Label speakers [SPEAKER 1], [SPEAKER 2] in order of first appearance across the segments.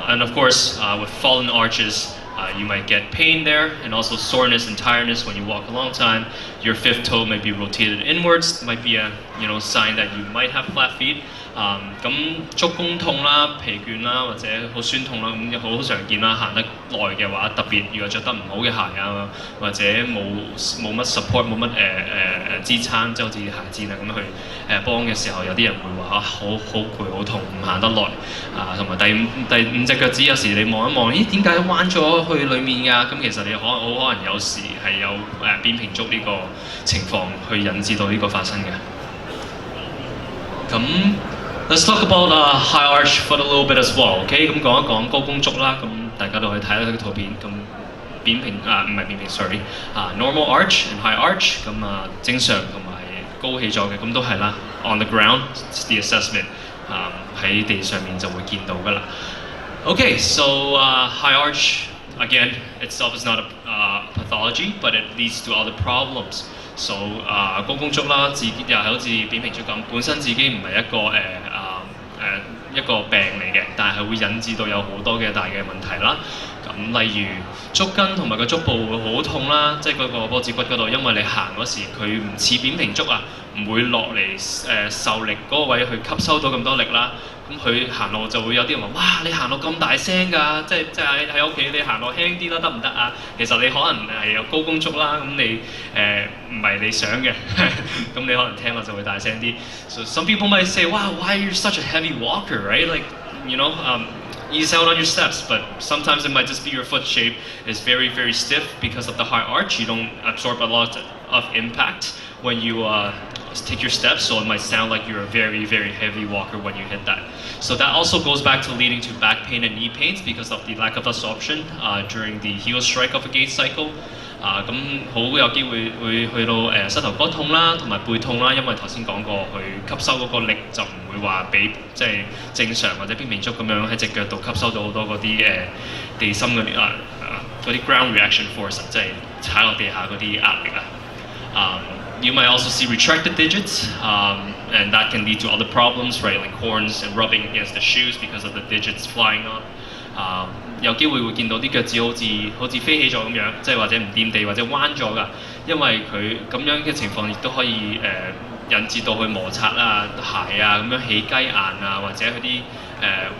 [SPEAKER 1] And of course, with fallen arches, you might get pain there, and also soreness and tiredness when you walk a long time. Your fifth toe may be rotated inwards, might be a sign that you might have flat feet. 咁足弓痛啦、疲倦啦，或者好酸痛啦，咁好常見啦。行得耐嘅話，特別如果着得唔好嘅鞋啊，或者冇乜 support 冇乜支撐，即係好似鞋墊啊咁樣去幫嘅時候，有啲人會話好攰好痛，唔行得耐啊。同埋第五隻腳趾有時你望一望，咦點解彎咗去裡面㗎？咁其實你好可能有時係有扁平足呢個情況去引致到呢個發生嘅。咁 Let's talk about high arch foot a little bit as well. OK， 咁講一講高弓足啦。咁大家都可以睇下啲圖片。咁扁平唔係扁平 ，sorry，normal arch and high arch。咁正常同埋高起咗嘅，咁都係啦。On the ground, the assessment 喺地上面就會見到㗎啦。Okay, so high arch again itself is not a pathology, but it leads to other problems. So 高弓足啦，自己又係好似扁平足咁，本身自己唔係一個病嚟嘅，但係會引致到有好多嘅大嘅問題啦。咁例如足跟同埋個足部會好痛啦，即係嗰個波子骨嗰度，因為你行嗰時佢唔似扁平足啊，唔會落嚟受力嗰個位去吸收到咁多力啦。咁佢行路就會有啲人話：哇！你行路咁大聲㗎，即係喺屋企你行路輕啲啦，得唔得啊？其實你可能係有高弓足啦，咁你唔係你想嘅，咁你可能聽落就會大聲啲。So some people might say, "Wow, why are you such a heavy walker, right? Like, ease out on your steps." But sometimes it might just be your foot shape is very, very stiff because of the high arch. You don't absorb a lot of impact when you take your steps, so it might sound like you're a very, very heavy walker when you hit that. So that also goes back to leading to back pain and knee pains because of the lack of absorption during the heel strike of a gait cycle. 咁好有機會會去到膝頭哥痛啦，同埋背痛啦，因為頭先講過，佢吸收嗰個力就唔會話比即係正常或者扁平足咁樣喺隻腳度吸收到好多嗰啲地心嗰啲ground reaction force， 即係踩落地下嗰啲壓力啊。You might also see retracted digits, and that can lead to other problems, right? Like corns and rubbing against the shoes because of the digits flying off. 有機會會見到啲腳趾好似飛起咗咁樣，即係或者唔掂地或者彎咗㗎，因為佢咁樣嘅情況亦都可以引致到佢摩擦啊鞋啊咁樣起雞眼啊，或者嗰啲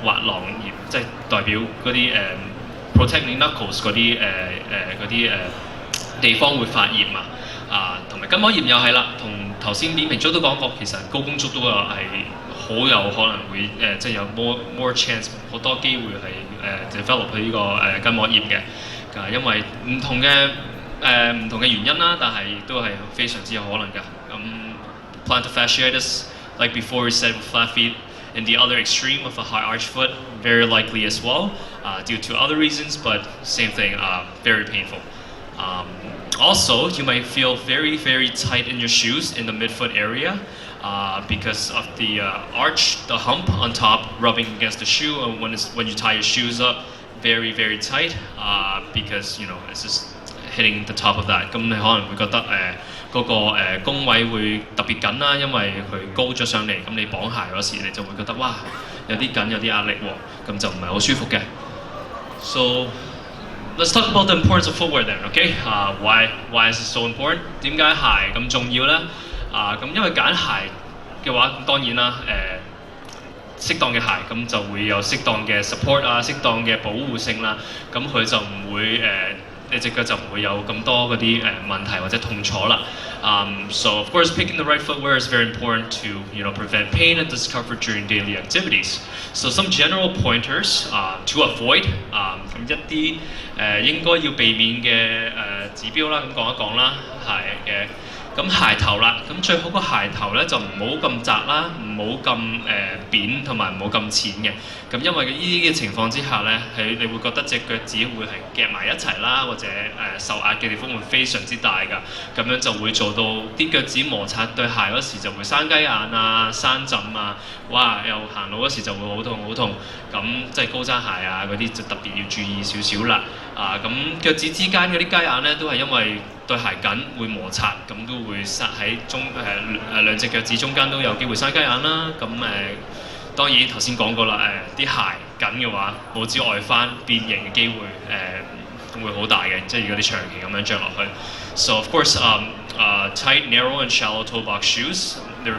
[SPEAKER 1] 滑囊炎，即係代表嗰啲protecting knuckles 嗰啲地方會發炎啊。同埋筋膜炎又係啦，同頭先扁平足都講過，其實高弓足都係好有可能會即係有 more chance 好多機會係develop 佢呢個筋膜炎嘅，因為唔同嘅原因啦，但係亦都係非常之有可能㗎。咁plantar fasciitis, like before we said with flat feet, and the other extreme of a high arch foot, very likely as well, due to other reasons, but same thing, very painful. Also, you might feel very, very tight in your shoes in the midfoot area because of the arch, the hump on top rubbing against the shoe, and when you tie your shoes up, very, very tight because it's just hitting the top of that. 咁你可能會覺得嗰個弓位會特別緊啦，因為佢高咗上嚟，咁你綁鞋嗰時你就會覺得哇有啲緊有啲壓力喎，咁就唔係好舒服嘅。So let's talk about the importance of footwear then, okay? Why is it so important? 點解鞋咁重要咧？咁因為揀鞋嘅話，咁當然啦，適當嘅鞋咁就會有適當嘅 support 啊，適當嘅保護性啦，咁佢就唔會你隻腳就唔會有咁多嗰啲問題或者痛楚啦。So of course picking the right footwear is very important to prevent pain and discomfort during daily activities. So some general pointers to avoid 咁一啲應該要避免嘅指標啦，咁講一講啦，鞋嘅。咁鞋頭啦，咁最好個鞋頭咧就唔好咁窄啦，唔好咁扁同埋唔好咁淺嘅。咁因為呢啲嘅情況之下咧，你會覺得隻腳趾會係夾埋一齊啦，或者受壓嘅地方會非常之大㗎。咁樣就會做到啲腳趾摩擦對鞋嗰時就會生雞眼啊、生枕啊，哇！又行路嗰時就會好痛好痛。咁即係高踭鞋啊嗰啲就特別要注意少少啦。咁腳趾之間嗰啲雞眼咧都係因為對鞋緊會摩擦，咁都會塞喺兩隻腳趾中間都有機會生雞眼啦。咁當然頭先講過啦，啲鞋緊嘅話，拇指外翻變形嘅機會會好大嘅，即係如果你長期咁樣着落去。So of course, tight, narrow, and shallow toe box shoes, they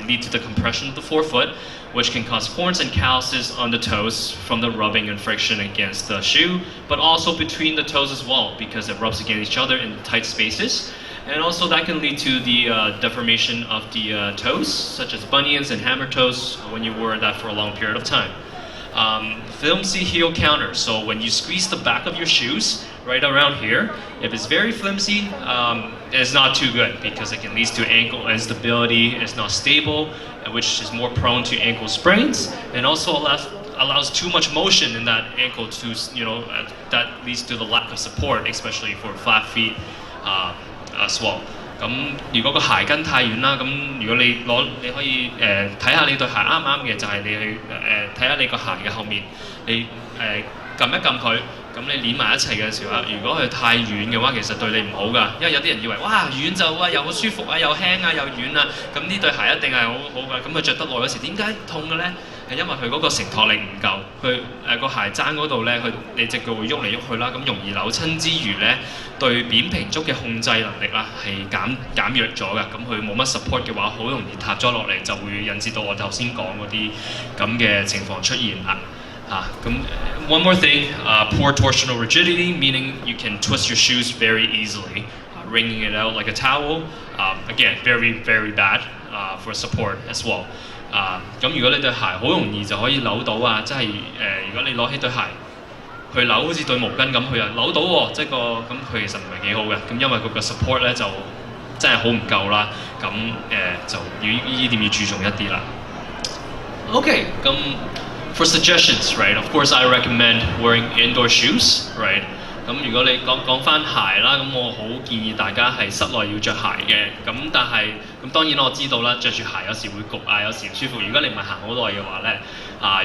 [SPEAKER 1] lead to the compression of the forefoot, which can cause corns and calluses on the toes from the rubbing and friction against the shoe, but also between the toes as well, because it rubs against each other in tight spaces. And also that can lead to the deformation of the toes, such as bunions and hammer toes when you wear that for a long period of time. Flimsy heel counter. So when you squeeze the back of your shoes right around here, if it's very flimsy, it's not too good because it can lead to ankle instability. It's not stable, which is more prone to ankle sprains, and also allows too much motion in that ankle to, that leads to the lack of support, especially for flat feet as well. 咁如果個鞋跟太遠啦，咁如果你可以睇下你對鞋啱唔啱嘅，就係你去睇下你個鞋嘅後面，你撳一撳佢，咁你攣埋一齊嘅時候，如果佢太軟嘅話，其實對你唔好㗎，因為有啲人以為哇軟就又好舒服啊，又輕啊，又軟啊，咁呢對鞋一定係好好㗎，咁佢着得耐嗰時點解痛嘅咧？係因為佢嗰個承托力唔夠，佢個鞋踭嗰度咧，你隻腳會喐嚟喐去啦，咁容易扭親之餘咧，對扁平足嘅控制能力啦係減弱咗嘅，咁佢冇乜 support 嘅話，好容易塌咗落嚟，就會引致到我頭先講嗰啲咁嘅情況出現啦。One more thing, poor torsional rigidity, meaning you can twist your shoes very easily, wringing it out like a towel. Again, very, very bad for support as well. 咁如果你對鞋好容易就可以扭到啊，即係如果你攞起對鞋去扭好似對毛巾咁，佢又扭到喎，即係咁佢其實唔係幾好嘅，咁因為佢個 support 咧就真係好唔夠啦，咁就要呢點要注重一啲啦。Okay, for suggestions, right? Of course, I recommend wearing indoor shoes, right? 咁如果你講翻鞋啦，咁我好建議大家係室內要着鞋嘅。咁但係咁當然我知道啦，着住鞋有時會焗啊，有時唔舒服。如果你唔係行好耐嘅話咧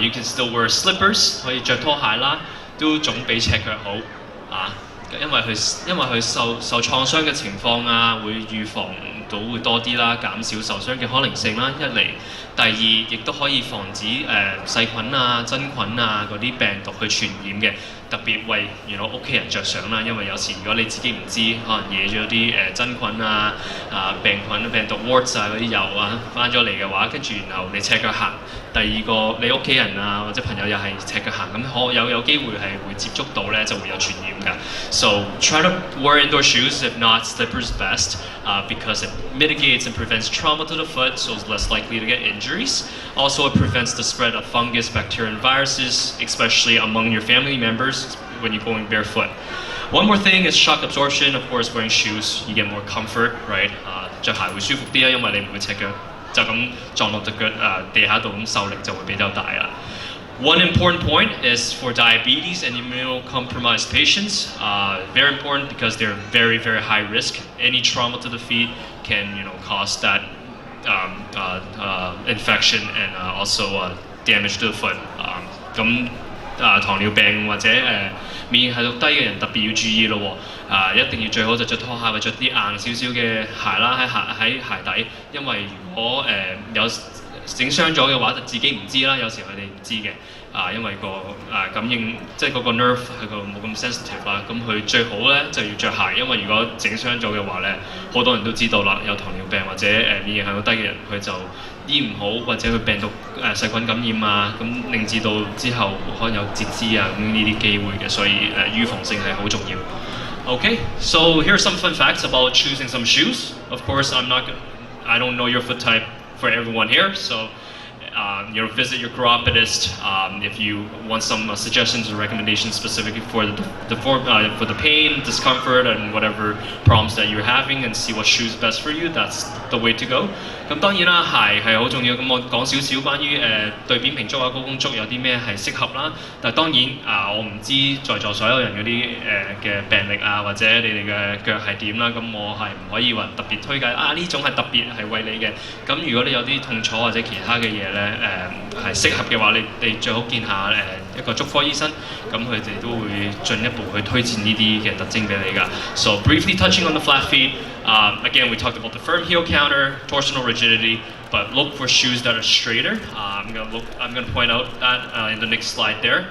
[SPEAKER 1] ，you can still wear slippers， 可以着拖鞋啦，都總比赤腳好啊。因為佢受創傷嘅情況啊，會預防到會多啲啦，減少受傷嘅可能性啦。一嚟，第二亦都可以防止細菌啊、真菌啊嗰啲病毒去傳染嘅。特別為屋企人着想啦，因為有時如果你自己唔知，可能惹咗啲真菌啊、病毒 warts 啊嗰啲油啊翻咗嚟嘅話，跟住然後你赤腳行，第二個你屋企人啊或者朋友又係赤腳行，咁有機會係會接觸到咧，就會有傳染㗎。So try to wear indoor shoes, if not slippers best, because it mitigates and prevents trauma to the foot, so it's less likely to get injuries. Also, it prevents the spread of fungus, bacteria, and viruses, especially among your family members when you're going barefoot. One more thing is shock absorption. Of course, wearing shoes, you get more comfort, right? 着鞋會舒服啲啊，因為你唔會赤腳就咁撞落隻腳地下度，咁受力就會比較大啦。One important point is for diabetes and immunocompromised patients. Very important because they're very, very high risk. Any trauma to the feet can, cause that infection and also damage to the foot. 糖尿病或者免疫系統低嘅人特別要注意咯喎，一定要最好就着拖鞋或者着啲硬少少嘅鞋啦，喺鞋底，因為如果有整傷咗嘅話，自己唔知啦，有時佢哋唔知嘅，因為感應即係嗰個 nerve 係冇咁 sensitive 啦，咁佢最好咧就要着鞋，因為如果整傷咗嘅話咧，好多人都知道啦，有糖尿病或者免疫系統低嘅人，佢就醫唔好或者佢病毒細菌感染啊，咁令至到之後可能有截肢啊，咁呢啲機會嘅，所以預防性係好重要。Okay, so here are some fun facts about choosing some shoes. Of course, I don't know your foot type for everyone here, so visit your chiropodist if you want some suggestions or recommendations specifically for the pain, discomfort, and whatever problems that you're having, and see what shoe is best for you. That's the way to go. 咁當然啦，鞋係好重要。咁我講少少關於對扁平足啊、高弓足有啲咩係適合啦。但係當然我唔知在座所有人嗰啲嘅病歷啊，或者你哋嘅腳係點啦。咁我係唔可以話特別推介呢種係特別係為你嘅。咁如果你有啲痛楚或者其他嘅嘢咧，係適合嘅話，你最好見下一個足科醫生，咁佢哋都會進一步去推薦呢啲嘅特徵俾你㗎。So briefly touching on the flat feet, again we talked about the firm heel counter, torsional rigidity, but look for shoes that are straighter. I'm gonna point out that in the next slide there.